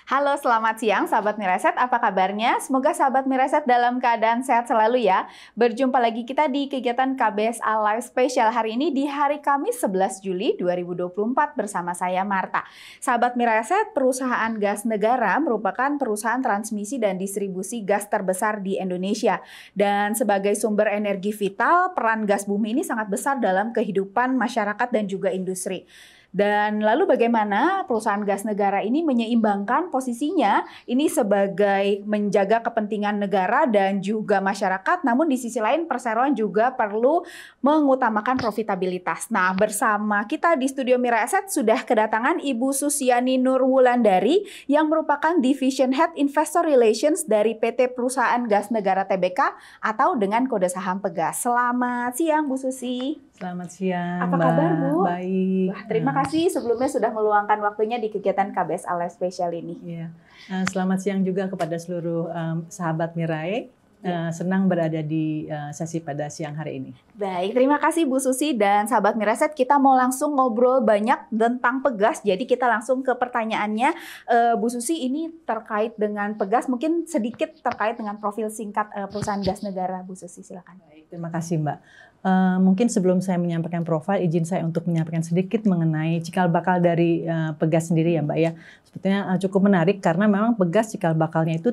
Halo, selamat siang sahabat Miraset. Apa kabarnya? Semoga sahabat Miraset dalam keadaan sehat selalu ya. Berjumpa lagi kita di kegiatan KBSA Live Special hari ini di hari Kamis 11 Juli 2024 bersama saya Marta. Sahabat Miraset, perusahaan gas negara merupakan perusahaan transmisi dan distribusi gas terbesar di Indonesia. Dan sebagai sumber energi vital, peran gas bumi ini sangat besar dalam kehidupan masyarakat dan juga industri. Dan lalu bagaimana perusahaan gas negara ini menyeimbangkan posisinya ini sebagai menjaga kepentingan negara dan juga masyarakat, namun di sisi lain perseroan juga perlu mengutamakan profitabilitas. Nah, bersama kita di studio Miraset sudah kedatangan Ibu Susiani Nurwulandari yang merupakan Division Head Investor Relations dari PT Perusahaan Gas Negara Tbk atau dengan kode saham Pegas. Selamat siang Bu Susi. Selamat siang. Apa kabar Bu? Baik. Wah, terima kasih sebelumnya sudah meluangkan waktunya di kegiatan KBSA Live Special ini. Iya. Selamat siang juga kepada seluruh sahabat Mirai. Senang berada di sesi pada siang hari ini. Baik, terima kasih Bu Susi dan sahabat Miraset. Kita mau langsung ngobrol banyak tentang Pegas. Jadi kita langsung ke pertanyaannya. Bu Susi, ini terkait dengan Pegas, mungkin sedikit terkait dengan profil singkat perusahaan gas negara. Bu Susi, silakan. Baik, terima kasih Mbak. Mungkin sebelum saya menyampaikan profil, izin saya untuk menyampaikan sedikit mengenai cikal bakal dari Pegas sendiri ya Mbak ya. Sebetulnya cukup menarik karena memang Pegas cikal bakalnya itu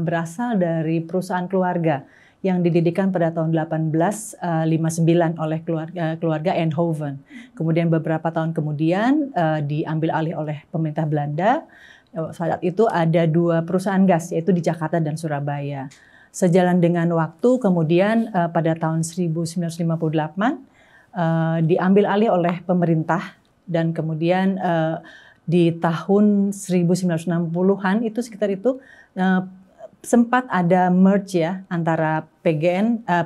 berasal dari perusahaan keluarga yang didirikan pada tahun 1859 oleh keluarga Eindhoven. Kemudian beberapa tahun kemudian diambil alih oleh pemerintah Belanda. Saat itu ada 2 perusahaan gas, yaitu di Jakarta dan Surabaya. Sejalan dengan waktu, kemudian pada tahun 1958 diambil alih oleh pemerintah dan kemudian di tahun 1960-an itu sekitar itu sempat ada merge ya antara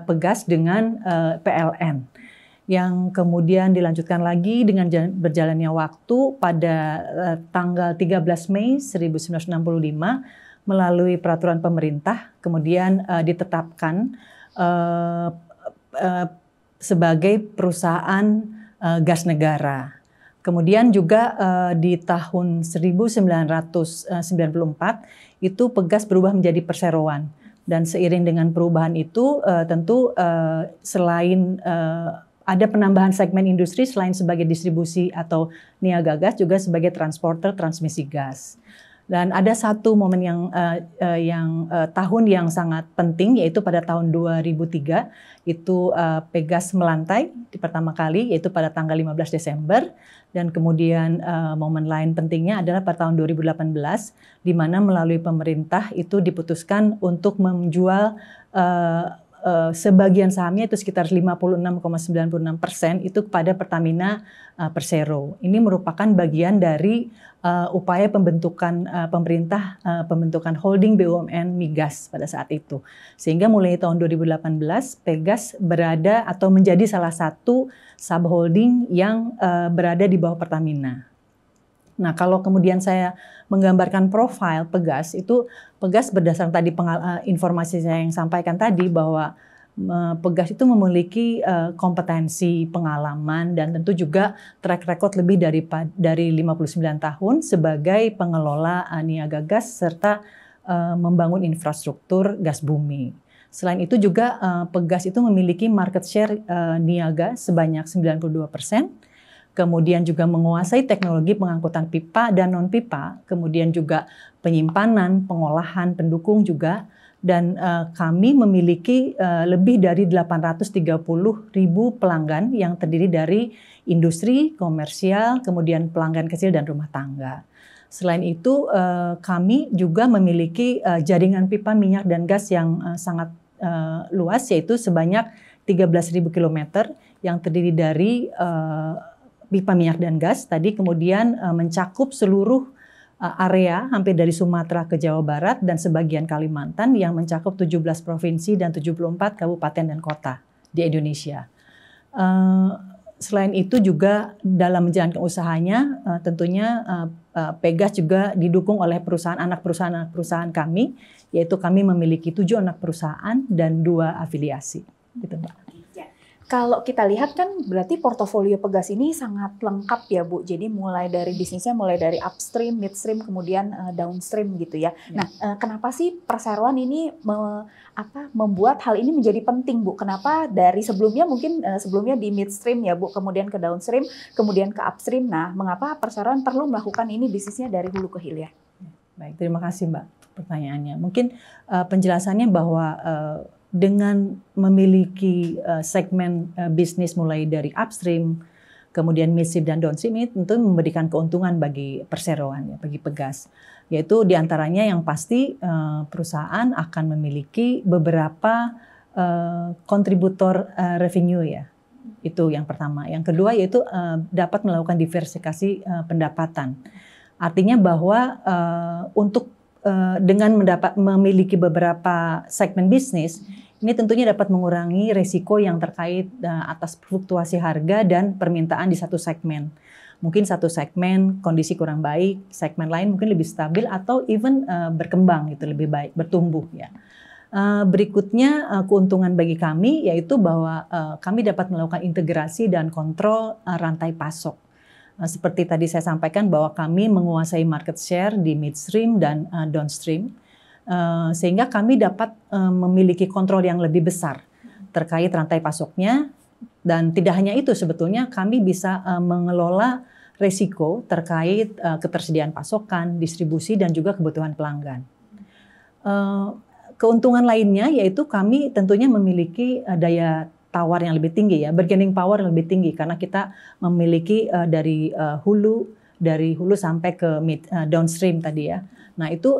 Pegas dengan PLN yang kemudian dilanjutkan lagi dengan berjalannya waktu pada tanggal 13 Mei 1965 melalui peraturan pemerintah, kemudian ditetapkan sebagai perusahaan gas negara. Kemudian juga di tahun 1994 itu Pegas berubah menjadi perseroan. Dan seiring dengan perubahan itu tentu selain ada penambahan segmen industri selain sebagai distribusi atau niaga gas juga sebagai transporter transmisi gas. Dan ada satu momen yang tahun yang sangat penting, yaitu pada tahun 2003 itu Pegas melantai di pertama kali, yaitu pada tanggal 15 Desember. Dan kemudian momen lain pentingnya adalah pada tahun 2018 di mana melalui pemerintah itu diputuskan untuk menjual sebagian sahamnya itu sekitar 56,96% itu kepada Pertamina Persero. Ini merupakan bagian dari upaya pembentukan pemerintah pembentukan holding BUMN Migas pada saat itu. Sehingga mulai tahun 2018 Pegas berada atau menjadi salah satu subholding yang berada di bawah Pertamina. Nah, kalau kemudian saya menggambarkan profil Pegas, itu Pegas berdasarkan tadi informasi saya yang sampaikan tadi bahwa Pegas itu memiliki kompetensi, pengalaman, dan tentu juga track record lebih dari 59 tahun sebagai pengelola niaga gas serta membangun infrastruktur gas bumi. Selain itu juga Pegas itu memiliki market share niaga sebanyak 92%. Kemudian juga menguasai teknologi pengangkutan pipa dan non-pipa, kemudian juga penyimpanan, pengolahan, pendukung juga, dan kami memiliki lebih dari 830.000 pelanggan yang terdiri dari industri, komersial, kemudian pelanggan kecil dan rumah tangga. Selain itu, kami juga memiliki jaringan pipa minyak dan gas yang sangat luas, yaitu sebanyak 13.000 km yang terdiri dari pipa minyak dan gas tadi, kemudian mencakup seluruh area hampir dari Sumatera ke Jawa Barat dan sebagian Kalimantan yang mencakup 17 provinsi dan 74 kabupaten dan kota di Indonesia. Selain itu juga dalam menjalankan usahanya tentunya Pegas juga didukung oleh anak perusahaan kami, yaitu kami memiliki 7 anak perusahaan dan 2 afiliasi. Gitu, Mbak. Kalau kita lihat kan berarti portofolio Pegas ini sangat lengkap ya Bu. Jadi mulai dari bisnisnya mulai dari upstream, midstream, kemudian downstream gitu ya. Nah, kenapa sih perseroan ini membuat hal ini menjadi penting Bu? Kenapa dari sebelumnya mungkin sebelumnya di midstream ya Bu, kemudian ke downstream, kemudian ke upstream. Nah, mengapa perseroan perlu melakukan ini bisnisnya dari hulu ke hilir? Baik, terima kasih Mbak pertanyaannya. Mungkin penjelasannya bahwa dengan memiliki segmen bisnis mulai dari upstream, kemudian midstream dan downstream ini tentu memberikan keuntungan bagi perseroan, ya, bagi Pegas. Yaitu diantaranya yang pasti perusahaan akan memiliki beberapa kontributor revenue ya. Itu yang pertama. Yang kedua yaitu dapat melakukan diversifikasi pendapatan. Artinya bahwa untuk dengan memiliki beberapa segmen bisnis, ini tentunya dapat mengurangi resiko yang terkait atas fluktuasi harga dan permintaan di satu segmen. Mungkin satu segmen kondisi kurang baik, segmen lain mungkin lebih stabil atau even berkembang gitu, lebih baik, bertumbuh ya. Berikutnya keuntungan bagi kami yaitu bahwa kami dapat melakukan integrasi dan kontrol rantai pasok. Seperti tadi saya sampaikan bahwa kami menguasai market share di midstream dan downstream, sehingga kami dapat memiliki kontrol yang lebih besar terkait rantai pasoknya, dan tidak hanya itu sebetulnya kami bisa mengelola resiko terkait ketersediaan pasokan, distribusi dan juga kebutuhan pelanggan. Keuntungan lainnya yaitu kami tentunya memiliki daya tawar yang lebih tinggi ya, bargaining power yang lebih tinggi karena kita memiliki dari hulu sampai ke downstream tadi ya. Nah itu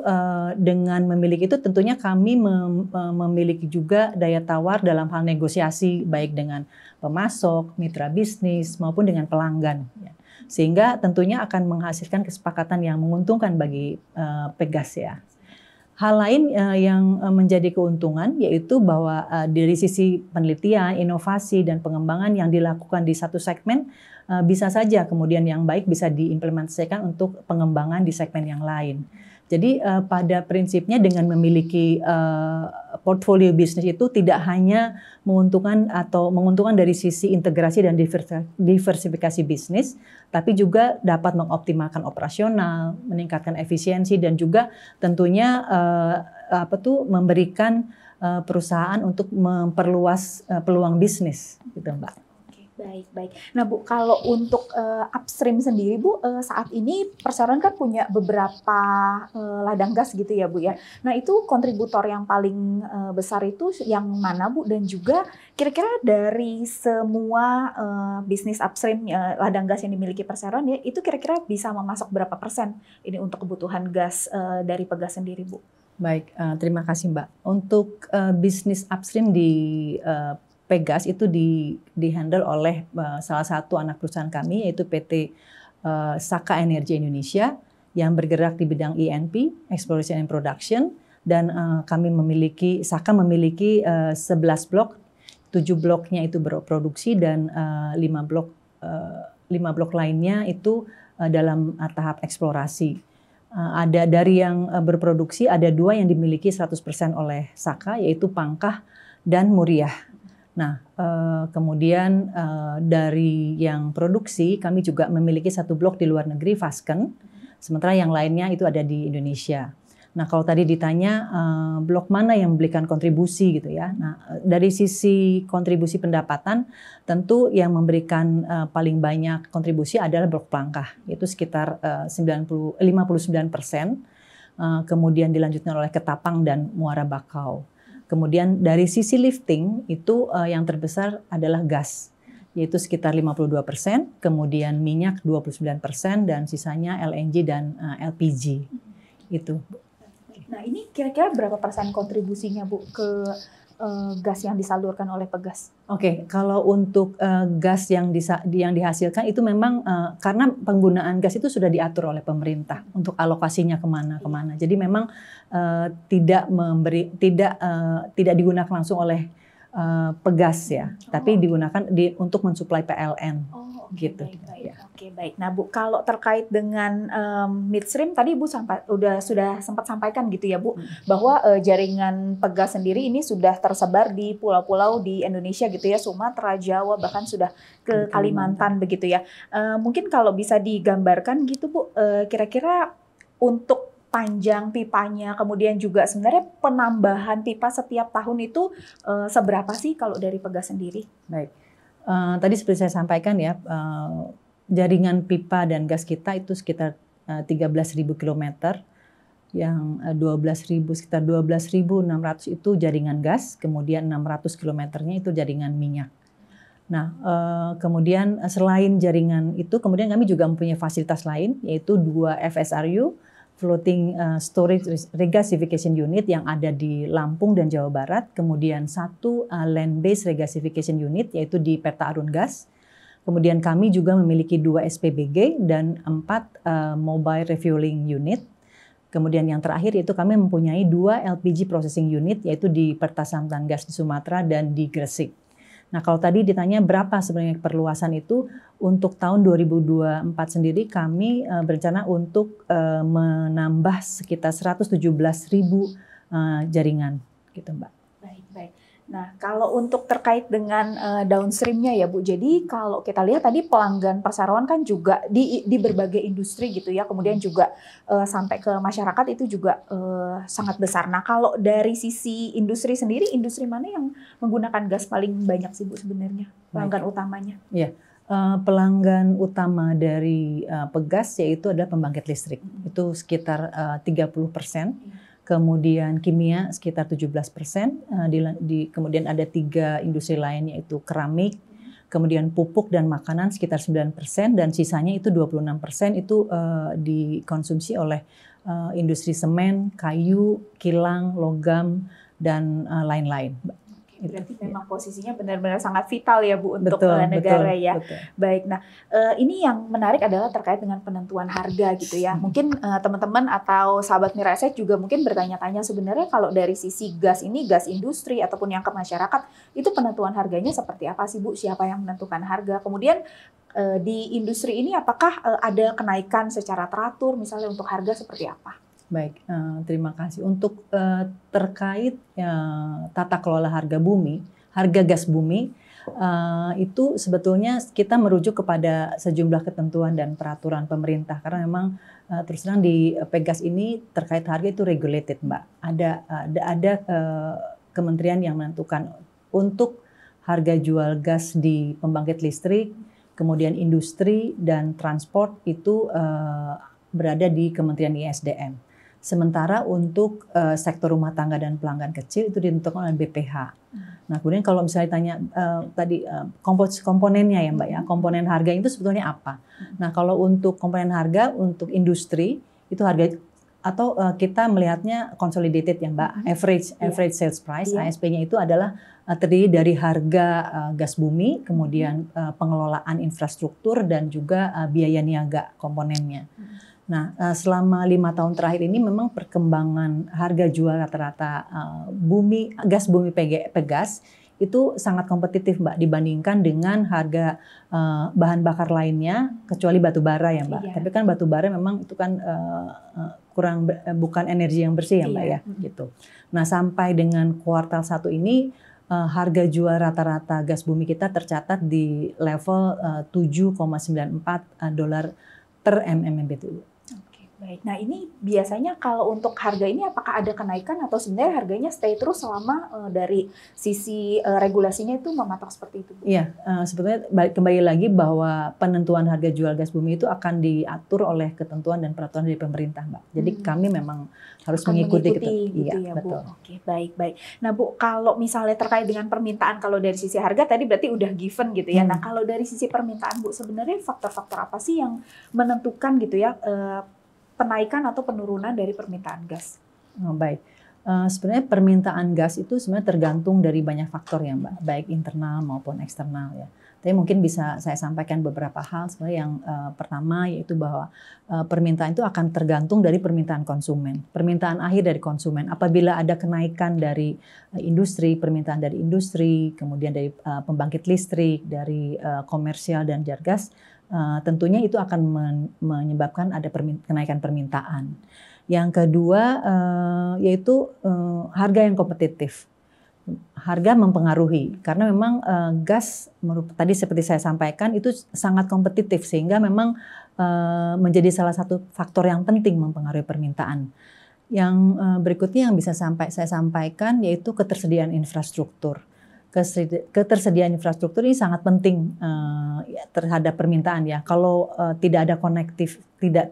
dengan memiliki itu tentunya kami memiliki juga daya tawar dalam hal negosiasi baik dengan pemasok, mitra bisnis maupun dengan pelanggan. Ya. Sehingga tentunya akan menghasilkan kesepakatan yang menguntungkan bagi Pegas ya. Hal lain yang menjadi keuntungan yaitu bahwa dari sisi penelitian, inovasi, dan pengembangan yang dilakukan di satu segmen bisa saja kemudian yang baik bisa diimplementasikan untuk pengembangan di segmen yang lain. Jadi pada prinsipnya dengan memiliki portfolio bisnis itu tidak hanya menguntungkan dari sisi integrasi dan diversifikasi bisnis, tapi juga dapat mengoptimalkan operasional, meningkatkan efisiensi dan juga tentunya memberikan perusahaan untuk memperluas peluang bisnis, gitu Mbak. Baik. Nah Bu, kalau untuk upstream sendiri Bu, saat ini perseroan kan punya beberapa ladang gas gitu ya Bu ya. Nah itu kontributor yang paling besar itu yang mana Bu? Dan juga kira-kira dari semua bisnis upstream ladang gas yang dimiliki perseroan ya, itu kira-kira bisa memasok berapa persen ini untuk kebutuhan gas dari Pegas sendiri Bu? Baik, terima kasih Mbak. Untuk bisnis upstream di Pegas itu di-handle oleh salah satu anak perusahaan kami yaitu PT Saka Energi Indonesia yang bergerak di bidang E&P, Exploration and Production, dan Saka memiliki 11 blok, 7 bloknya itu berproduksi dan 5 blok lainnya itu dalam tahap eksplorasi. Ada dari yang berproduksi ada 2 yang dimiliki 100% oleh Saka yaitu Pangkah dan Muriah. Nah, kemudian dari yang produksi kami juga memiliki 1 blok di luar negeri, Vasken, sementara yang lainnya itu ada di Indonesia. Nah, kalau tadi ditanya blok mana yang memberikan kontribusi gitu ya. Nah, dari sisi kontribusi pendapatan tentu yang memberikan paling banyak kontribusi adalah blok Pangkah, yaitu sekitar 59%. Kemudian dilanjutkan oleh Ketapang dan Muara Bakau. Kemudian dari sisi lifting itu yang terbesar adalah gas, yaitu sekitar 52%, kemudian minyak 29% dan sisanya LNG dan LPG. Itu. Nah ini kira-kira berapa persen kontribusinya Bu ke gas yang disalurkan oleh Pegas? Oke, kalau untuk gas yang dihasilkan itu memang karena penggunaan gas itu sudah diatur oleh pemerintah untuk alokasinya kemana. Jadi memang tidak digunakan langsung oleh pegas ya, tapi digunakan untuk mensuplai PLN. Oke, Gitu. baik. Ya. Oke, baik. Nah, Bu, kalau terkait dengan midstream tadi Bu sudah sempat sampaikan gitu ya, Bu, bahwa jaringan pegas sendiri ini sudah tersebar di pulau-pulau di Indonesia gitu ya, Sumatera, Jawa, bahkan sudah ke Kalimantan begitu ya. Mungkin kalau bisa digambarkan gitu, Bu, kira-kira untuk panjang pipanya, kemudian juga sebenarnya penambahan pipa setiap tahun itu seberapa sih kalau dari pegas sendiri? Baik. Tadi seperti saya sampaikan ya, jaringan pipa dan gas kita itu sekitar 13.000 kilometer, yang sekitar 12.600 itu jaringan gas, kemudian 600 kilometernya itu jaringan minyak. Nah, kemudian selain jaringan itu, kemudian kami juga mempunyai fasilitas lain, yaitu 2 FSRU, Floating Storage Regasification Unit yang ada di Lampung dan Jawa Barat, kemudian 1 Land Based Regasification Unit yaitu di Peta Arun Gas. Kemudian kami juga memiliki 2 SPBG dan 4 Mobile Refueling Unit. Kemudian yang terakhir yaitu kami mempunyai 2 LPG Processing Unit yaitu di Pertasantan Gas di Sumatera dan di Gresik. Nah, kalau tadi ditanya berapa sebenarnya perluasan itu, untuk tahun 2024 sendiri kami berencana untuk menambah sekitar 117.000 jaringan gitu, Mbak. Baik. Nah, kalau untuk terkait dengan downstreamnya ya Bu, jadi kalau kita lihat tadi pelanggan perseroan kan juga di berbagai industri gitu ya, kemudian juga sampai ke masyarakat itu juga sangat besar. Nah, kalau dari sisi industri sendiri, industri mana yang menggunakan gas paling banyak sih Bu sebenarnya, pelanggan utamanya? Iya, pelanggan utama dari pegas yaitu adalah pembangkit listrik, itu sekitar 30%. Kemudian kimia sekitar 17%, kemudian ada 3 industri lain yaitu keramik, kemudian pupuk dan makanan sekitar 9%, dan sisanya itu 26% itu dikonsumsi oleh industri semen, kayu, kilang, logam, dan lain-lain. Berarti memang posisinya benar-benar sangat vital ya Bu untuk negara ya. Betul. Baik, nah ini yang menarik adalah terkait dengan penentuan harga gitu ya. Mungkin teman-teman atau sahabat Miraset juga mungkin bertanya-tanya sebenarnya kalau dari sisi gas ini, gas industri ataupun yang ke masyarakat, itu penentuan harganya seperti apa sih Bu? Siapa yang menentukan harga? Kemudian di industri ini apakah ada kenaikan secara teratur misalnya untuk harga seperti apa? Baik, terima kasih. Untuk terkait tata kelola harga bumi, harga gas bumi, itu sebetulnya kita merujuk kepada sejumlah ketentuan dan peraturan pemerintah. Karena memang terus terang di Pegas ini terkait harga itu regulated, Mbak. Ada kementerian yang menentukan untuk harga jual gas di pembangkit listrik, kemudian industri dan transport itu berada di Kementerian ISDM. Sementara untuk sektor rumah tangga dan pelanggan kecil itu ditentukan oleh BPH. Nah, kemudian kalau misalnya tanya tadi komponennya ya Mbak ya, komponen harga itu sebetulnya apa? Nah, kalau untuk komponen harga untuk industri itu harga atau kita melihatnya consolidated ya Mbak, average sales price, ASP-nya itu adalah terdiri dari harga gas bumi, kemudian pengelolaan infrastruktur dan juga biaya niaga komponennya. Nah, selama 5 tahun terakhir ini memang perkembangan harga jual rata-rata gas bumi Pegas itu sangat kompetitif Mbak dibandingkan dengan harga bahan bakar lainnya kecuali batu bara ya Mbak. Tapi kan batu bara memang itu kan bukan energi yang bersih ya Mbak ya gitu. Nah, sampai dengan kuartal 1 ini harga jual rata-rata gas bumi kita tercatat di level $7,94 per MMBtu. Baik, nah ini biasanya kalau untuk harga ini apakah ada kenaikan atau sebenarnya harganya stay terus selama dari sisi regulasinya itu mematok seperti itu? Iya, sebetulnya kembali lagi bahwa penentuan harga jual gas bumi itu akan diatur oleh ketentuan dan peraturan dari pemerintah, Mbak. Jadi kami memang harus mengikuti gitu ya, betul. Bu. Oke, baik. Nah, Bu, kalau misalnya terkait dengan permintaan, kalau dari sisi harga tadi berarti udah given gitu ya. Nah, kalau dari sisi permintaan, Bu, sebenarnya faktor-faktor apa sih yang menentukan gitu ya penaikan atau penurunan dari permintaan gas? Baik, sebenarnya permintaan gas itu sebenarnya tergantung dari banyak faktor ya Mbak, baik internal maupun eksternal ya. Tapi mungkin bisa saya sampaikan beberapa hal. Sebenarnya yang pertama yaitu bahwa permintaan itu akan tergantung dari permintaan konsumen, permintaan akhir dari konsumen. Apabila ada kenaikan dari industri, permintaan dari industri, kemudian dari pembangkit listrik, dari komersial dan gas, tentunya itu akan menyebabkan ada kenaikan permintaan. Yang kedua yaitu harga yang kompetitif. Harga mempengaruhi karena memang gas tadi seperti saya sampaikan itu sangat kompetitif sehingga memang menjadi salah satu faktor yang penting mempengaruhi permintaan. Yang berikutnya yang bisa saya sampaikan yaitu ketersediaan infrastruktur. Ketersediaan infrastruktur ini sangat penting terhadap permintaan ya. Kalau tidak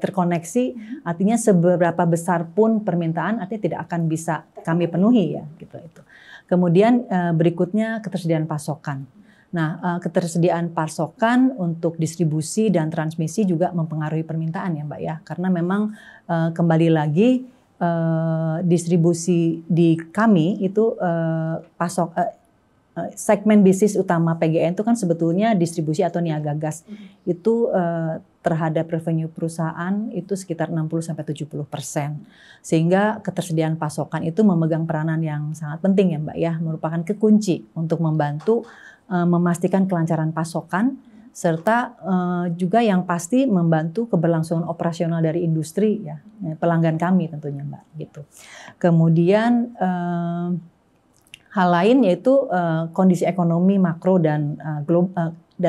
terkoneksi, artinya seberapa besar pun permintaan artinya tidak akan bisa kami penuhi ya gitu itu. Kemudian berikutnya ketersediaan pasokan. Nah, ketersediaan pasokan untuk distribusi dan transmisi juga mempengaruhi permintaan ya Mbak ya. Karena memang kembali lagi distribusi di kami itu segmen bisnis utama PGN itu kan sebetulnya distribusi atau niaga gas. Itu terhadap revenue perusahaan itu sekitar 60-70%. Sehingga ketersediaan pasokan itu memegang peranan yang sangat penting ya Mbak ya, merupakan kekunci untuk membantu memastikan kelancaran pasokan serta juga yang pasti membantu keberlangsungan operasional dari industri ya, pelanggan kami tentunya Mbak gitu. Kemudian hal lain yaitu kondisi ekonomi makro dan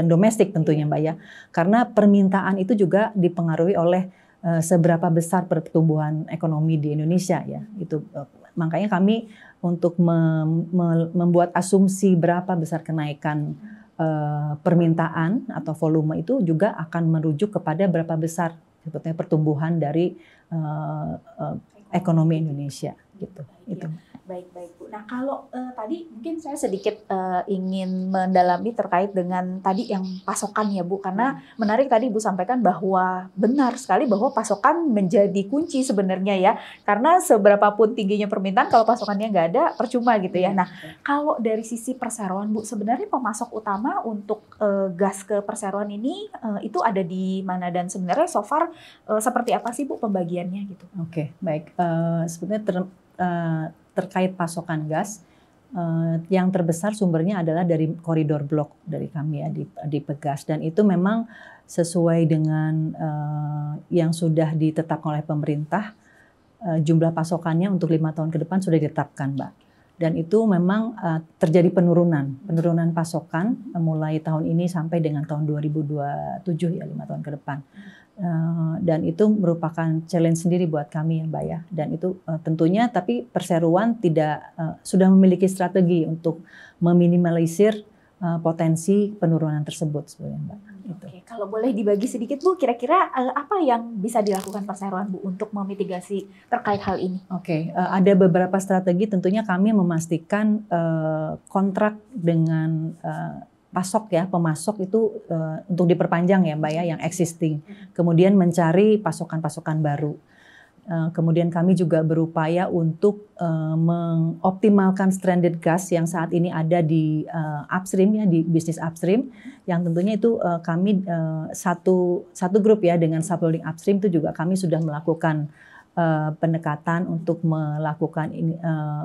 domestik tentunya Mbak ya. Karena permintaan itu juga dipengaruhi oleh seberapa besar pertumbuhan ekonomi di Indonesia ya. Itu makanya kami untuk membuat asumsi berapa besar kenaikan permintaan atau volume itu juga akan merujuk kepada berapa besar sebetulnya pertumbuhan dari ekonomi Indonesia gitu. Itu. Baik Bu. Nah kalau tadi mungkin saya sedikit ingin mendalami terkait dengan tadi yang pasokan ya Bu, karena menarik tadi Bu sampaikan bahwa benar sekali bahwa pasokan menjadi kunci sebenarnya ya, karena seberapapun tingginya permintaan kalau pasokannya nggak ada percuma gitu ya. Nah kalau dari sisi perseroan Bu, sebenarnya pemasok utama untuk gas ke perseroan ini itu ada di mana dan sebenarnya so far seperti apa sih Bu pembagiannya gitu? Oke, baik. Sebenarnya terkait pasokan gas, yang terbesar sumbernya adalah dari koridor blok dari kami ya di Pegas, dan itu memang sesuai dengan yang sudah ditetapkan oleh pemerintah. Jumlah pasokannya untuk 5 tahun ke depan sudah ditetapkan Mbak, dan itu memang terjadi penurunan pasokan mulai tahun ini sampai dengan tahun 2027 ya, 5 tahun ke depan. Dan itu merupakan challenge sendiri buat kami ya Mbak ya, dan itu tentunya tapi perseroan sudah memiliki strategi untuk meminimalisir potensi penurunan tersebut sebenarnya Mbak. Oke, kalau boleh dibagi sedikit Bu, kira-kira apa yang bisa dilakukan perseroan Bu untuk memitigasi terkait hal ini? Oke, ada beberapa strategi. Tentunya kami memastikan kontrak dengan pemasok itu untuk diperpanjang ya Mbak ya, yang existing. Kemudian mencari pasokan-pasokan baru. Kemudian kami juga berupaya untuk mengoptimalkan stranded gas yang saat ini ada di upstream ya, di bisnis upstream, yang tentunya itu kami satu grup ya dengan subholding upstream itu juga kami sudah melakukan pendekatan untuk melakukan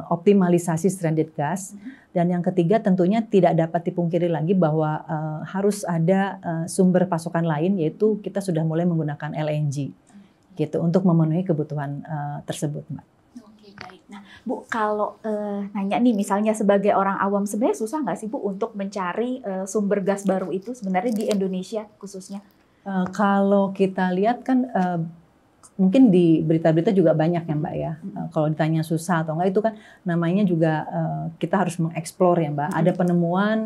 optimalisasi stranded gas. Dan yang ketiga tentunya tidak dapat dipungkiri lagi bahwa harus ada sumber pasokan lain, yaitu kita sudah mulai menggunakan LNG gitu untuk memenuhi kebutuhan tersebut Mbak. Oke baik. Nah Bu, kalau nanya nih misalnya sebagai orang awam, sebenarnya susah nggak sih Bu untuk mencari sumber gas baru itu sebenarnya di Indonesia khususnya? Kalau kita lihat kan mungkin di berita-berita juga banyak ya Mbak ya. Kalau ditanya susah atau enggak, itu kan namanya juga kita harus mengeksplor ya Mbak. Ada penemuan,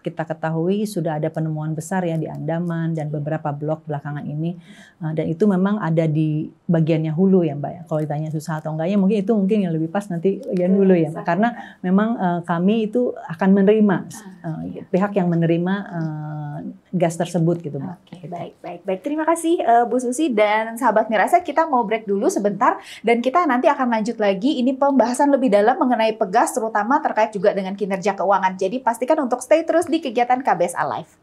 kita ketahui sudah ada penemuan besar ya di Andaman dan beberapa blok belakangan ini. Dan itu memang ada di bagiannya hulu ya Mbak ya. Kalau ditanya susah atau enggaknya, mungkin yang lebih pas nanti bagian hulu ya Mbak. Karena memang kami itu akan menerima pihak yang menerima gas tersebut gitu Mbak. Oke, baik. Terima kasih Bu Susi dan sahabat Miraset. Kita mau break dulu sebentar dan kita nanti akan lanjut lagi. Ini pembahasan lebih dalam mengenai Pegas, terutama terkait juga dengan kinerja keuangan. Jadi pastikan untuk stay terus di kegiatan KBSA Live.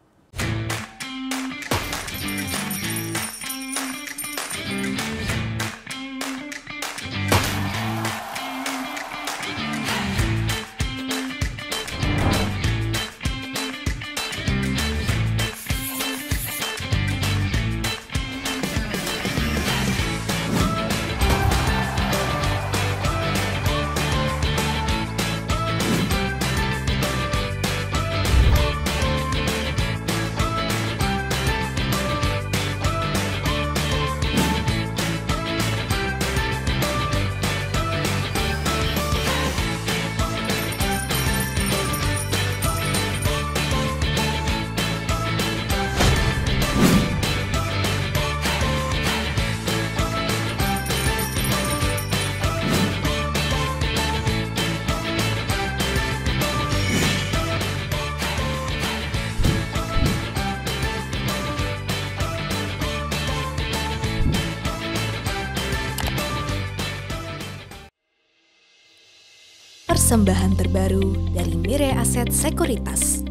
Persembahan terbaru dari Mirai Aset Sekuritas.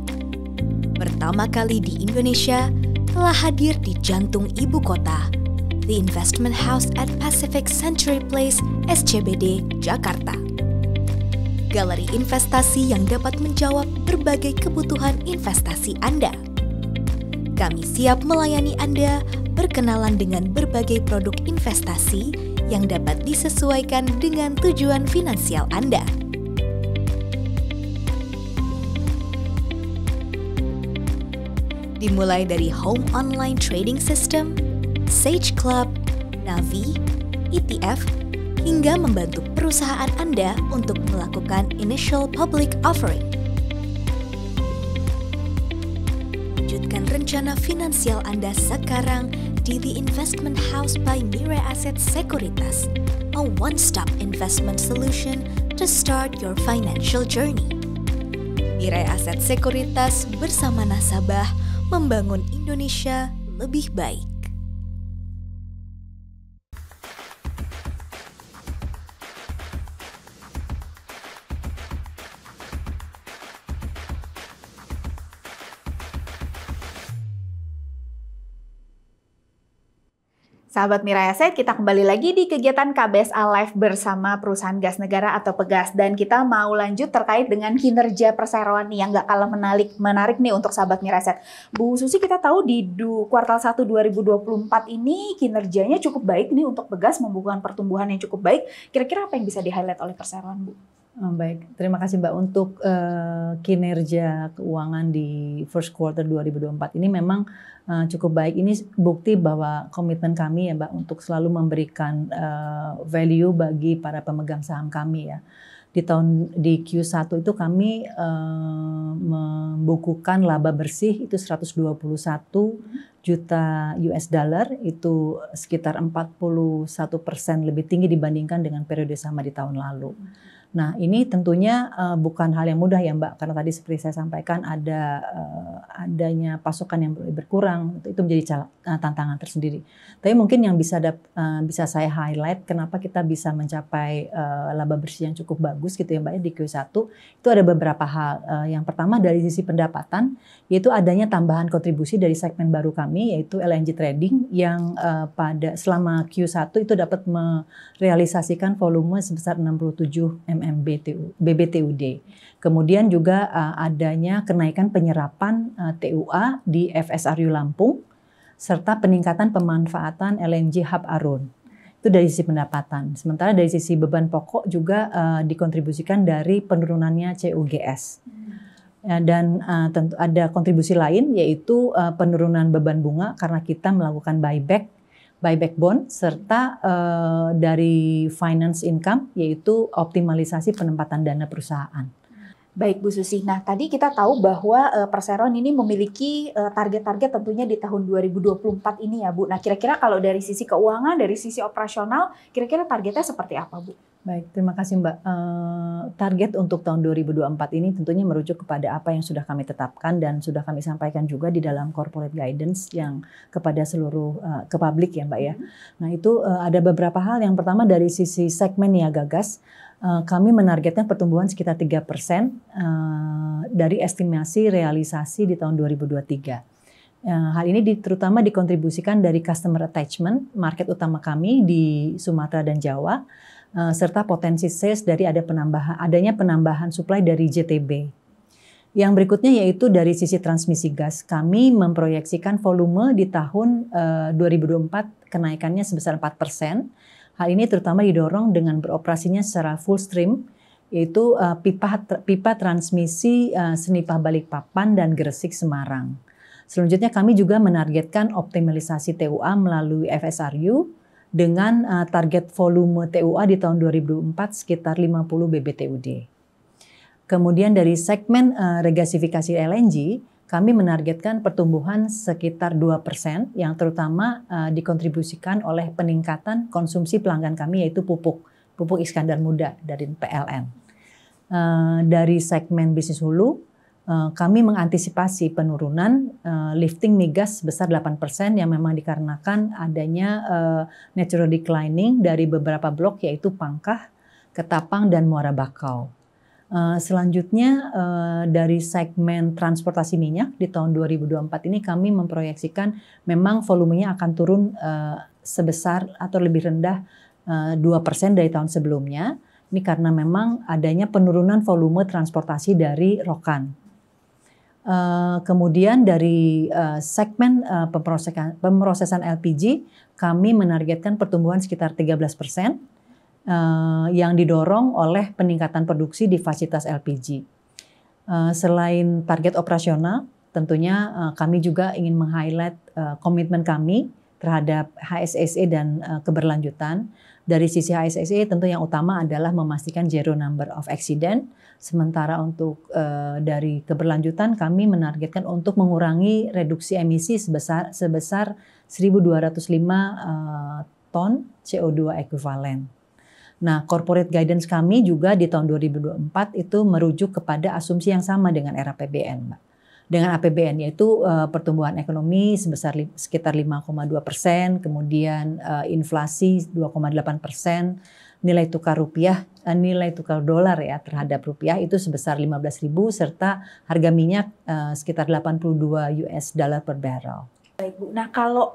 Pertama kali di Indonesia, telah hadir di jantung ibu kota, The Investment House at Pacific Century Place, SCBD, Jakarta. Galeri investasi yang dapat menjawab berbagai kebutuhan investasi Anda. Kami siap melayani Anda berkenalan dengan berbagai produk investasi yang dapat disesuaikan dengan tujuan finansial Anda. Dimulai dari Home Online Trading System, Sage Club, Navi, ETF, hingga membantu perusahaan Anda untuk melakukan initial public offering. Wujudkan rencana finansial Anda sekarang di The Investment House by Mirai Aset Sekuritas, a one-stop investment solution to start your financial journey. Mirai Aset Sekuritas bersama nasabah membangun Indonesia lebih baik. Sahabat Mirai Aset, kita kembali lagi di kegiatan KBSA Live bersama Perusahaan Gas Negara atau Pegas. Dan kita mau lanjut terkait dengan kinerja perseroan nih yang nggak kalah menarik nih untuk sahabat Mirai Aset. Bu Susi, kita tahu di kuartal 1 2024 ini kinerjanya cukup baik nih untuk Pegas, membukukan pertumbuhan yang cukup baik. Kira-kira apa yang bisa di-highlight oleh perseroan, Bu? Baik, terima kasih Mbak. Untuk kinerja keuangan di first quarter 2024 ini memang cukup baik. Ini bukti bahwa komitmen kami ya Mbak untuk selalu memberikan value bagi para pemegang saham kami ya. Di Q1 itu kami membukukan laba bersih itu 121 juta US dollar, itu sekitar 41% lebih tinggi dibandingkan dengan periode sama di tahun lalu. Nah, ini tentunya bukan hal yang mudah ya Mbak, karena tadi seperti saya sampaikan adanya pasokan yang berkurang, itu menjadi tantangan tersendiri. Tapi mungkin yang bisa saya highlight kenapa kita bisa mencapai laba bersih yang cukup bagus gitu ya Mbak di Q1, itu ada beberapa hal. Yang pertama dari sisi pendapatan, yaitu adanya tambahan kontribusi dari segmen baru kami, yaitu LNG Trading yang selama Q1 itu dapat merealisasikan volume sebesar 67 MMBTUD. Kemudian juga adanya kenaikan penyerapan TUA di FSRU Lampung serta peningkatan pemanfaatan LNG Hub Arun. Itu dari sisi pendapatan. Sementara dari sisi beban pokok juga dikontribusikan dari penurunannya CUGS. Dan tentu ada kontribusi lain yaitu penurunan beban bunga karena kita melakukan buyback bond, serta dari finance income, yaitu optimalisasi penempatan dana perusahaan. Baik Bu Susi, nah tadi kita tahu bahwa perseroan ini memiliki target-target tentunya di tahun 2024 ini ya Bu. Nah kira-kira kalau dari sisi keuangan, dari sisi operasional, kira-kira targetnya seperti apa Bu? Baik, terima kasih Mbak. Target untuk tahun 2024 ini tentunya merujuk kepada apa yang sudah kami tetapkan dan sudah kami sampaikan juga di dalam corporate guidance yang kepada seluruh ke publik ya Mbak ya. Nah itu ada beberapa hal. Yang pertama dari sisi segmen niaga gas, kami menargetkan pertumbuhan sekitar 3% dari estimasi realisasi di tahun 2023. Hal ini terutama dikontribusikan dari customer attachment, market utama kami di Sumatera dan Jawa, serta potensi sales dari adanya penambahan supply dari JTB. Yang berikutnya yaitu dari sisi transmisi gas, kami memproyeksikan volume di tahun 2024 kenaikannya sebesar 4%. Hal ini terutama didorong dengan beroperasinya secara full stream, yaitu pipa transmisi Senipah Balikpapan dan Gresik Semarang. Selanjutnya kami juga menargetkan optimalisasi TUA melalui FSRU dengan target volume TUA di tahun 2024 sekitar 50 BBTUD. Kemudian dari segmen regasifikasi LNG, kami menargetkan pertumbuhan sekitar 2% yang terutama dikontribusikan oleh peningkatan konsumsi pelanggan kami yaitu pupuk Iskandar Muda dari PLN. Dari segmen bisnis hulu, kami mengantisipasi penurunan lifting migas sebesar 8% yang memang dikarenakan adanya natural declining dari beberapa blok yaitu Pangkah, Ketapang, dan Muara Bakau. Selanjutnya dari segmen transportasi minyak di tahun 2024 ini kami memproyeksikan memang volumenya akan turun sebesar atau lebih rendah 2% dari tahun sebelumnya. Ini karena memang adanya penurunan volume transportasi dari Rokan. Kemudian dari segmen pemrosesan LPG, kami menargetkan pertumbuhan sekitar 13% yang didorong oleh peningkatan produksi di fasilitas LPG. Selain target operasional, tentunya kami juga ingin meng-highlight komitmen kami terhadap HSSE dan keberlanjutan. Dari sisi HSSE tentu yang utama adalah memastikan zero number of accident. Sementara untuk dari keberlanjutan kami menargetkan untuk mengurangi reduksi emisi sebesar 1.205 ton CO2 ekuivalen. Nah, corporate guidance kami juga di tahun 2024 itu merujuk kepada asumsi yang sama dengan era APBN, Mbak. Dengan APBN yaitu pertumbuhan ekonomi sebesar sekitar 5,2%, kemudian inflasi 2,8%, nilai tukar dolar ya terhadap rupiah itu sebesar 15.000 serta harga minyak sekitar 82 US dollar per barrel. Baik Bu. Nah kalau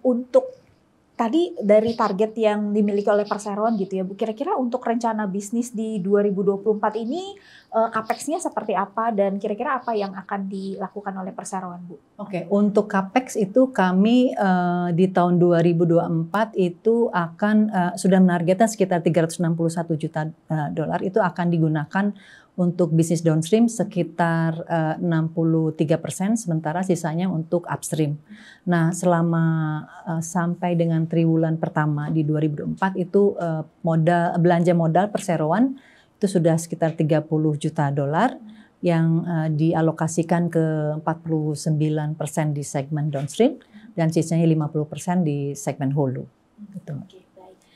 untuk tadi dari target yang dimiliki oleh perseroan gitu ya Bu, kira-kira untuk rencana bisnis di 2024 ini CAPEX-nya seperti apa dan kira-kira apa yang akan dilakukan oleh perseroan Bu? Oke, untuk CAPEX itu kami di tahun 2024 itu akan sudah menargetkan sekitar 361 juta dolar itu akan digunakan untuk bisnis downstream sekitar 63%, sementara sisanya untuk upstream. Nah, selama sampai dengan triwulan pertama di 2024 itu belanja modal perseroan itu sudah sekitar 30 juta dolar yang dialokasikan ke 49% di segmen downstream dan sisanya 50% di segmen hulu. Gitu.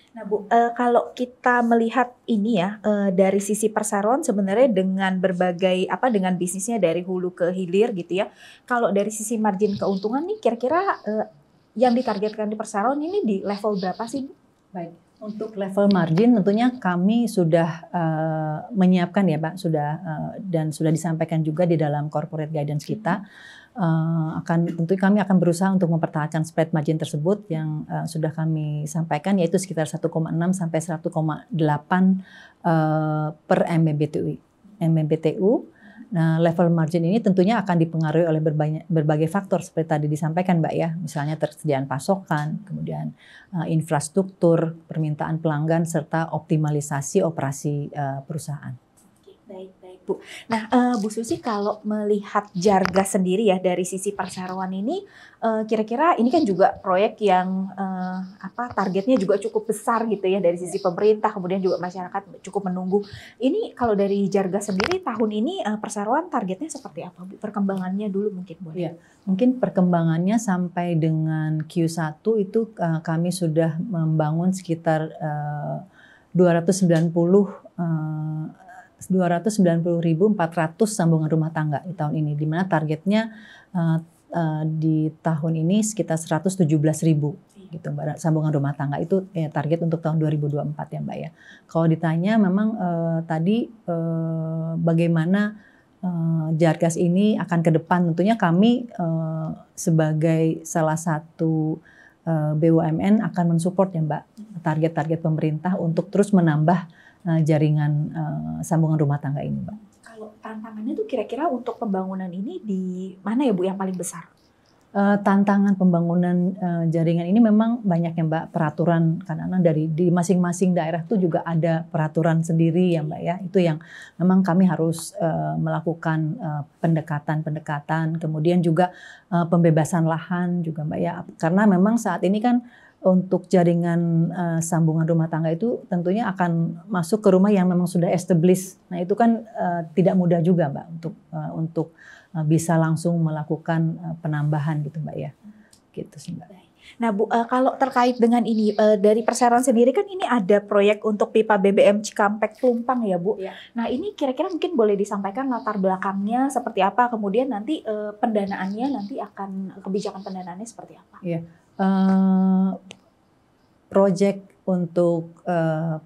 Nah Bu, kalau kita melihat ini ya dari sisi perseroan sebenarnya dengan berbagai dengan bisnisnya dari hulu ke hilir gitu ya. Kalau dari sisi margin keuntungan nih kira-kira yang ditargetkan di perseroan ini di level berapa sih Bu? Baik, untuk level margin tentunya kami sudah menyiapkan ya Pak, dan sudah disampaikan juga di dalam corporate guidance kita. Tentu kami akan berusaha untuk mempertahankan spread margin tersebut yang sudah kami sampaikan yaitu sekitar 1,6 sampai 1,8 per MMBTU. Nah, level margin ini tentunya akan dipengaruhi oleh berbagai faktor seperti tadi disampaikan Mbak ya, misalnya tersediaan pasokan, kemudian infrastruktur, permintaan pelanggan serta optimalisasi operasi perusahaan. Baik Bu. Nah Bu Susi kalau melihat Jargas sendiri ya dari sisi perseroan ini kira-kira ini kan juga proyek yang targetnya juga cukup besar gitu ya dari sisi pemerintah kemudian juga masyarakat cukup menunggu. Ini kalau dari Jargas sendiri tahun ini perseroan targetnya seperti apa Bu? Perkembangannya dulu mungkin boleh. Ya, mungkin perkembangannya sampai dengan Q1 itu kami sudah membangun sekitar 290.400 sambungan rumah tangga di tahun ini, di mana targetnya di tahun ini sekitar 117.000 gitu Mbak, sambungan rumah tangga itu target untuk tahun 2024 ya Mbak ya. Kalau ditanya memang tadi bagaimana Jargas ini akan ke depan, tentunya kami sebagai salah satu BUMN akan mensupport ya Mbak target-target pemerintah untuk terus menambah jaringan sambungan rumah tangga ini Mbak. Kalau tantangannya tuh kira-kira untuk pembangunan ini di mana ya Bu yang paling besar? Tantangan pembangunan jaringan ini memang banyak ya Mbak, peraturan karena di masing-masing daerah itu juga ada peraturan sendiri ya Mbak ya. Itu yang memang kami harus melakukan pendekatan, kemudian juga pembebasan lahan juga Mbak ya. Karena memang saat ini kan untuk jaringan sambungan rumah tangga itu tentunya akan masuk ke rumah yang memang sudah established. Nah itu kan tidak mudah juga Mbak untuk bisa langsung melakukan penambahan gitu Mbak ya. Gitu sih Mbak. Nah Bu, kalau terkait dengan ini dari perseroan sendiri kan ini ada proyek untuk pipa BBM Cikampek Pelumpang ya Bu. Ya. Nah ini kira-kira mungkin boleh disampaikan latar belakangnya seperti apa, kemudian nanti pendanaannya nanti akan kebijakan pendanaannya seperti apa? Iya. Proyek untuk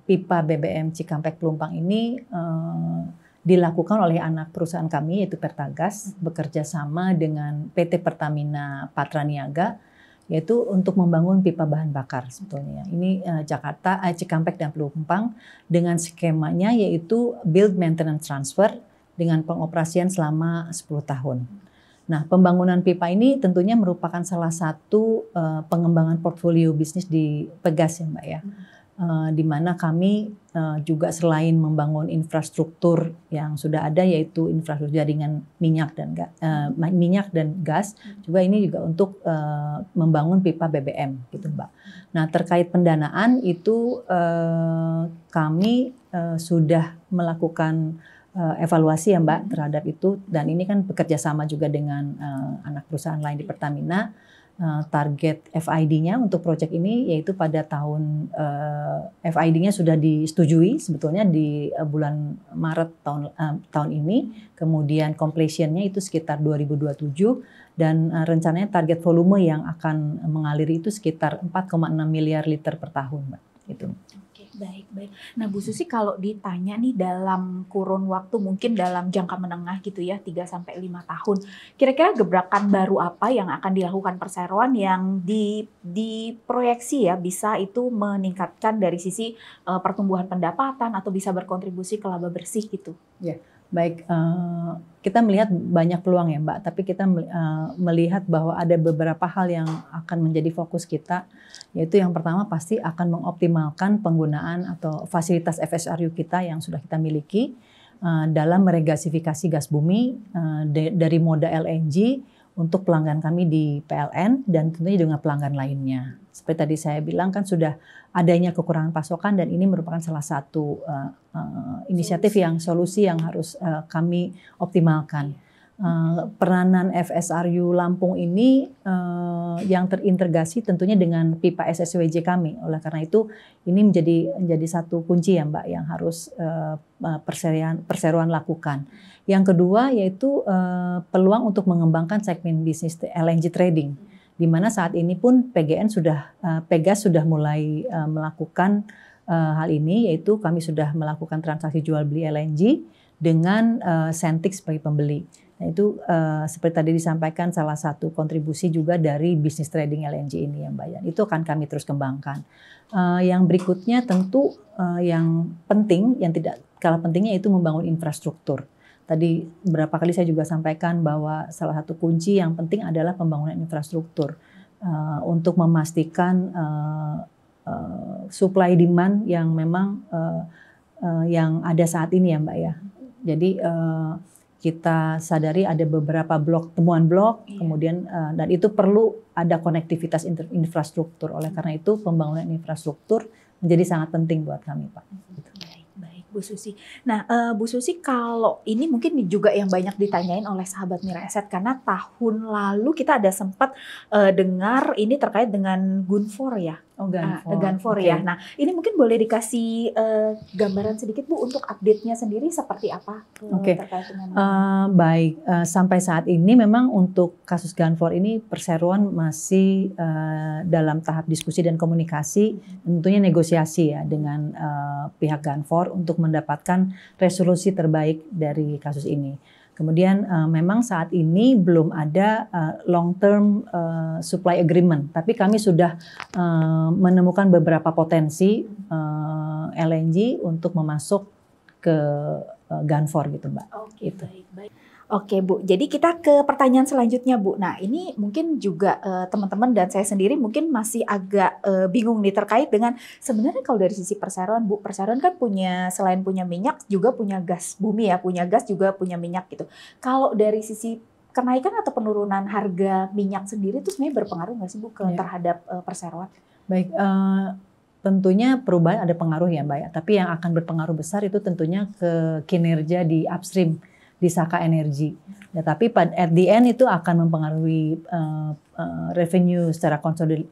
pipa BBM Cikampek Pelumpang ini dilakukan oleh anak perusahaan kami yaitu Pertagas bekerja sama dengan PT Pertamina Patraniaga yaitu untuk membangun pipa bahan bakar sebetulnya. Ini Jakarta, Cikampek dan Pelumpang dengan skemanya yaitu build maintenance transfer dengan pengoperasian selama 10 tahun. Nah, pembangunan pipa ini tentunya merupakan salah satu pengembangan portfolio bisnis di Pegas ya Mbak ya. Di mana kami juga selain membangun infrastruktur yang sudah ada yaitu infrastruktur jaringan minyak dan gas, juga ini juga untuk membangun pipa BBM gitu Mbak. Nah terkait pendanaan itu kami sudah melakukan evaluasi ya Mbak terhadap itu, dan ini kan bekerja sama juga dengan anak perusahaan lain di Pertamina. Target FID-nya untuk proyek ini yaitu pada tahun FID-nya sudah disetujui sebetulnya di bulan Maret tahun ini, kemudian completion-nya itu sekitar 2027 dan rencananya target volume yang akan mengalir itu sekitar 4,6 miliar liter per tahun Mbak. Gitu. Baik. Nah Bu Susi kalau ditanya nih dalam kurun waktu mungkin dalam jangka menengah gitu ya 3-5 tahun, kira-kira gebrakan baru apa yang akan dilakukan perseroan yang diproyeksi ya bisa itu meningkatkan dari sisi pertumbuhan pendapatan atau bisa berkontribusi ke laba bersih gitu? Ya. Baik, kita melihat banyak peluang ya Mbak, tapi kita melihat bahwa ada beberapa hal yang akan menjadi fokus kita, yaitu yang pertama pasti akan mengoptimalkan penggunaan atau fasilitas FSRU kita yang sudah kita miliki dalam meregasifikasi gas bumi dari moda LNG untuk pelanggan kami di PLN dan tentunya dengan pelanggan lainnya. Seperti tadi saya bilang kan sudah adanya kekurangan pasokan dan ini merupakan salah satu inisiatif solusi yang harus kami optimalkan. Peranan FSRU Lampung ini yang terintegrasi tentunya dengan pipa SSWJ kami. Oleh karena itu ini menjadi satu kunci ya Mbak yang harus perseroan lakukan. Yang kedua yaitu peluang untuk mengembangkan segmen bisnis LNG trading, di mana saat ini pun Pegas sudah mulai melakukan hal ini, yaitu kami sudah melakukan transaksi jual beli LNG dengan Sentix sebagai pembeli. Nah itu seperti tadi disampaikan salah satu kontribusi juga dari bisnis trading LNG ini yang Mbak. Itu akan kami terus kembangkan. Yang berikutnya tentu yang penting, yang tidak kalah pentingnya itu membangun infrastruktur. Tadi beberapa kali saya juga sampaikan bahwa salah satu kunci yang penting adalah pembangunan infrastruktur untuk memastikan supply demand yang memang yang ada saat ini ya Mbak ya. Jadi kita sadari ada beberapa temuan blok, kemudian dan itu perlu ada konektivitas infrastruktur. Oleh karena itu pembangunan infrastruktur menjadi sangat penting buat kami Pak. Gitu. Baik Bu Susi. Nah Bu Susi kalau ini mungkin juga yang banyak ditanyain oleh sahabat Mira Asset karena tahun lalu kita ada sempat dengar ini terkait dengan Gunvor ya. Oh, Ganfor. Ganfor Oke. ya. Nah, ini mungkin boleh dikasih gambaran sedikit Bu untuk update-nya sendiri seperti apa Oke. terkait dengan Baik, sampai saat ini memang untuk kasus Ganfor ini perseroan masih dalam tahap diskusi dan komunikasi, tentunya negosiasi ya dengan pihak Ganfor untuk mendapatkan resolusi terbaik dari kasus ini. Kemudian memang saat ini belum ada long term supply agreement, tapi kami sudah menemukan beberapa potensi LNG untuk memasuk ke Ganfor gitu, Mbak. Oke, Gitu. baik. Oke Bu, jadi kita ke pertanyaan selanjutnya Bu. Nah ini mungkin juga teman-teman dan saya sendiri mungkin masih agak bingung nih terkait dengan sebenarnya kalau dari sisi perseroan Bu, perseroan kan punya selain punya minyak juga punya gas bumi ya, punya gas juga punya minyak gitu. Kalau dari sisi kenaikan atau penurunan harga minyak sendiri itu sebenarnya berpengaruh nggak sih Bu terhadap perseroan? Baik, tentunya perubahan ada pengaruh ya Mbak ya, tapi yang akan berpengaruh besar itu tentunya ke kinerja di upstream, di Saka Energi. Ya, tapi at the end itu akan mempengaruhi revenue secara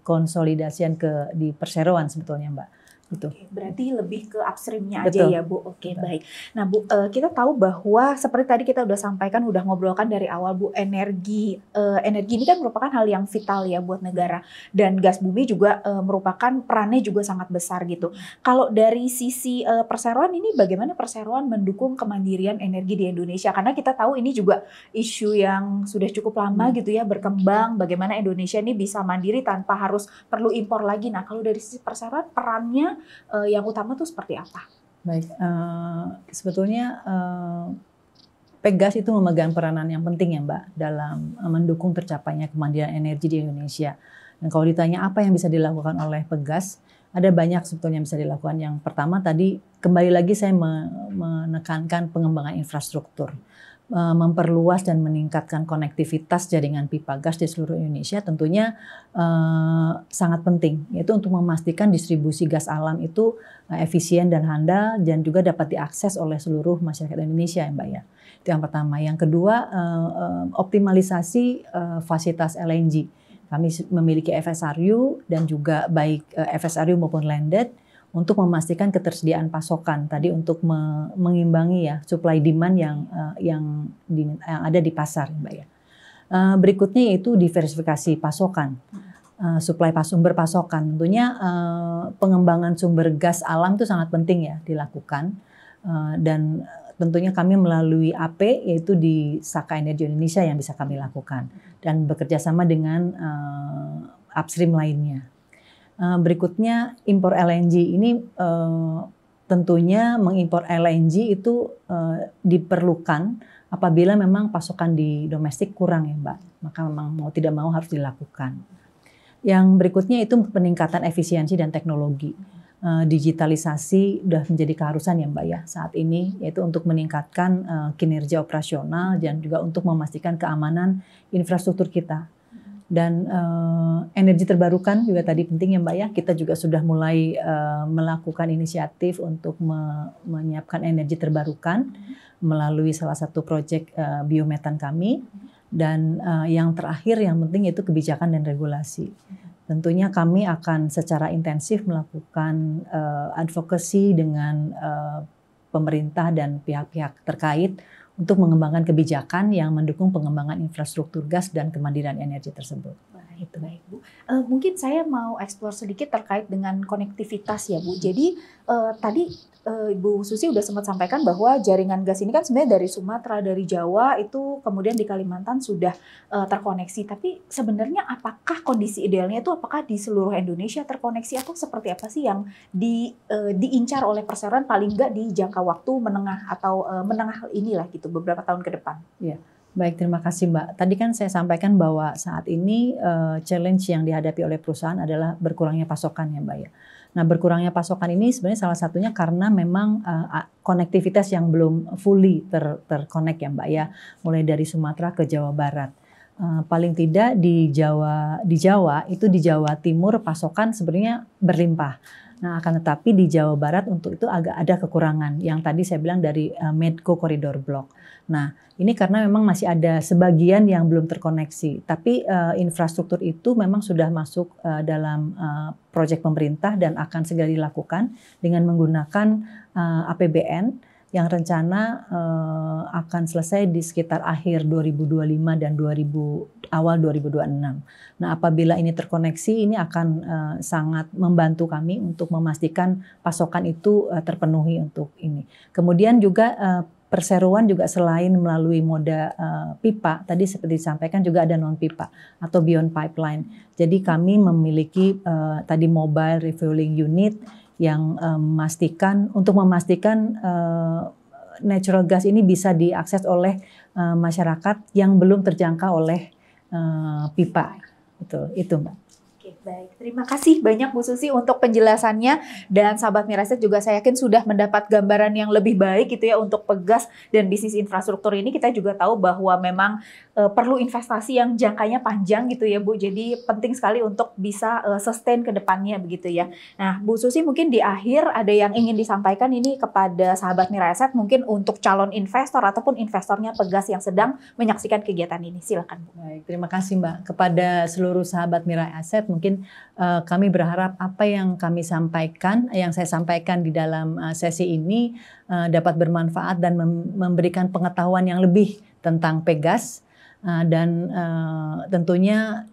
konsolidasian di perseroan sebetulnya Mbak. Gitu. Oke, berarti lebih ke upstreamnya aja Betul. ya Bu. Oke, Betul. baik. Nah Bu, kita tahu bahwa seperti tadi kita udah sampaikan, udah ngobrolkan dari awal Bu, energi ini kan merupakan hal yang vital ya buat negara, dan gas bumi juga merupakan perannya juga sangat besar gitu. Kalau dari sisi perseroan ini, bagaimana perseroan mendukung kemandirian energi di Indonesia? Karena kita tahu ini juga isu yang sudah cukup lama gitu ya berkembang. Bagaimana Indonesia ini bisa mandiri tanpa harus perlu impor lagi. Nah kalau dari sisi perseroan perannya yang utama tuh seperti apa? Baik, sebetulnya Pegas itu memegang peranan yang penting ya Mbak dalam mendukung tercapainya kemandirian energi di Indonesia. Dan kalau ditanya apa yang bisa dilakukan oleh Pegas, ada banyak sebetulnya yang bisa dilakukan. Yang pertama tadi kembali lagi saya menekankan pengembangan infrastruktur, memperluas dan meningkatkan konektivitas jaringan pipa gas di seluruh Indonesia tentunya sangat penting, yaitu untuk memastikan distribusi gas alam itu efisien dan handal dan juga dapat diakses oleh seluruh masyarakat Indonesia ya Mbak ya. Itu yang pertama. Yang kedua, optimalisasi fasilitas LNG. Kami memiliki FSRU dan juga baik FSRU maupun landed untuk memastikan ketersediaan pasokan tadi untuk mengimbangi ya supply demand yang ada di pasar Mbak ya. Berikutnya yaitu diversifikasi pasokan, sumber pasokan. Tentunya pengembangan sumber gas alam itu sangat penting ya dilakukan, dan tentunya kami melalui AP yaitu di Saka Energi Indonesia yang bisa kami lakukan dan bekerja sama dengan upstream lainnya. Berikutnya impor LNG ini tentunya mengimpor LNG itu diperlukan apabila memang pasokan di domestik kurang ya Mbak, maka memang mau tidak mau harus dilakukan. Yang berikutnya itu peningkatan efisiensi dan teknologi. Digitalisasi sudah menjadi keharusan ya Mbak ya saat ini, yaitu untuk meningkatkan kinerja operasional dan juga untuk memastikan keamanan infrastruktur kita. Dan energi terbarukan juga tadi penting ya Mbak ya, kita juga sudah mulai melakukan inisiatif untuk menyiapkan energi terbarukan melalui salah satu proyek biometan kami. Dan yang terakhir yang penting yaitu kebijakan dan regulasi. Tentunya kami akan secara intensif melakukan advokasi dengan pemerintah dan pihak-pihak terkait untuk mengembangkan kebijakan yang mendukung pengembangan infrastruktur gas dan kemandirian energi tersebut. Baik Bu. Mungkin saya mau eksplor sedikit terkait dengan konektivitas ya Bu. Jadi tadi Ibu Susi udah sempat sampaikan bahwa jaringan gas ini kan sebenarnya dari Sumatera, dari Jawa itu kemudian di Kalimantan sudah terkoneksi. Tapi sebenarnya apakah kondisi idealnya itu apakah di seluruh Indonesia terkoneksi atau seperti apa sih yang diincar oleh perseroan paling nggak di jangka waktu menengah atau menengah inilah gitu beberapa tahun ke depan? Iya. Baik, terima kasih Mbak. Tadi kan saya sampaikan bahwa saat ini challenge yang dihadapi oleh perusahaan adalah berkurangnya pasokan ya Mbak ya. Nah, berkurangnya pasokan ini sebenarnya salah satunya karena memang konektivitas yang belum fully terkonek ya Mbak ya, mulai dari Sumatera ke Jawa Barat. Paling tidak di Jawa itu di Jawa Timur pasokan sebenarnya berlimpah. Nah, akan tetapi di Jawa Barat untuk itu agak ada kekurangan. Yang tadi saya bilang dari Medco Corridor Block. Nah, ini karena memang masih ada sebagian yang belum terkoneksi. Tapi infrastruktur itu memang sudah masuk dalam proyek pemerintah dan akan segera dilakukan dengan menggunakan APBN yang rencana akan selesai di sekitar akhir 2025 dan awal 2026. Nah, apabila ini terkoneksi, ini akan sangat membantu kami untuk memastikan pasokan itu terpenuhi untuk ini. Kemudian juga perseroan juga selain melalui moda pipa, tadi seperti disampaikan juga ada non pipa atau beyond pipeline. Jadi kami memiliki tadi mobile refueling unit yang memastikan natural gas ini bisa diakses oleh masyarakat yang belum terjangkau oleh pipa. Itu Mbak. Oke, baik. Terima kasih banyak Bu Susi untuk penjelasannya, dan sahabat Miraset juga saya yakin sudah mendapat gambaran yang lebih baik gitu ya untuk Pegas dan bisnis infrastruktur ini. Kita juga tahu bahwa memang perlu investasi yang jangkanya panjang gitu ya Bu. Jadi penting sekali untuk bisa sustain ke depannya begitu ya. Nah, Bu Susi mungkin di akhir ada yang ingin disampaikan ini kepada sahabat Miraset, mungkin untuk calon investor ataupun investornya Pegas yang sedang menyaksikan kegiatan ini. Silakan Bu. Baik, terima kasih Mbak. Kepada seluruh sahabat Miraset, mungkin kami berharap apa yang kami sampaikan, yang saya sampaikan di dalam sesi ini dapat bermanfaat dan memberikan pengetahuan yang lebih tentang Pegas. Dan tentunya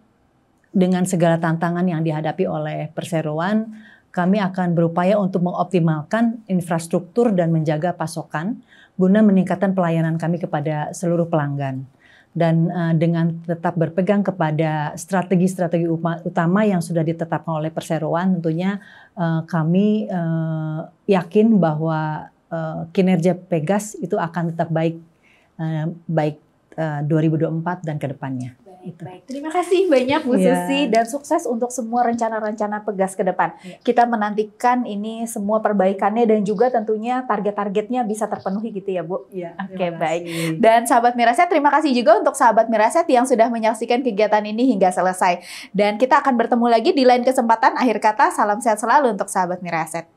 dengan segala tantangan yang dihadapi oleh perseroan, kami akan berupaya untuk mengoptimalkan infrastruktur dan menjaga pasokan guna meningkatkan pelayanan kami kepada seluruh pelanggan. Dan dengan tetap berpegang kepada strategi-strategi utama yang sudah ditetapkan oleh perseroan, tentunya kami yakin bahwa kinerja Pegas itu akan tetap baik 2024 dan ke depannya. Baik. Terima kasih banyak Bu Susi dan sukses untuk semua rencana-rencana Pegas ke depan. Kita menantikan ini semua perbaikannya dan juga tentunya target-targetnya bisa terpenuhi gitu ya Bu. Oke, baik. Dan sahabat Miraset, terima kasih juga untuk sahabat Miraset yang sudah menyaksikan kegiatan ini hingga selesai. Dan kita akan bertemu lagi di lain kesempatan. Akhir kata, salam sehat selalu untuk sahabat Miraset.